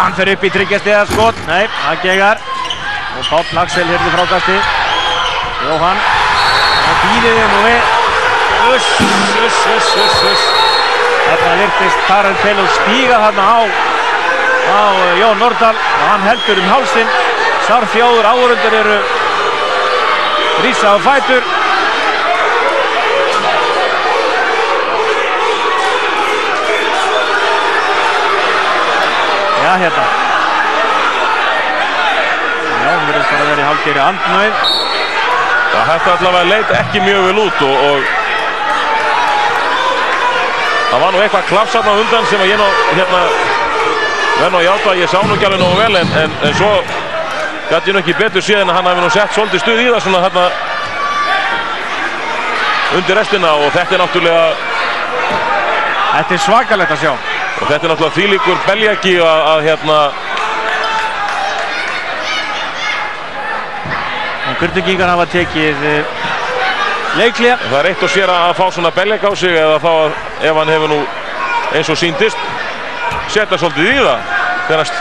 hann fer upp í þriggjastiga skot. Nei, það gegar. Og Páll Axel hérna í frákasti. Jóhann. Og býðið nú við. Þarna virtist Karel Pelov stíga þarna á Jón Nordal og hann heldur hálsinn. Sárfjóður áhorfendur eru rísa á fætur. Já, hérna. Já, hann virðist bara verið í hálfgerði andnauð. Það hætti allavega leit ekki mjög vel út og það var nú eitthvað klapsarn á undan sem að ég nú hérna verð nú að játa að ég sá nú ekki alveg nógu vel en svo gæti ég nú ekki betur séð en að hann hafi nú sett svolítið stuð í það svona hérna undir restina og þetta er náttúrulega Þetta er svakalegt að sjá. Og þetta er náttúrulega þvílíkur beljaki að hérna og Grindvíkingar hafa tekið leikhlé. Það er eitt og sér að fá svona beljak á sig eða þá að ef hann hefur nú eins og sýndist setja svolítið í það þegar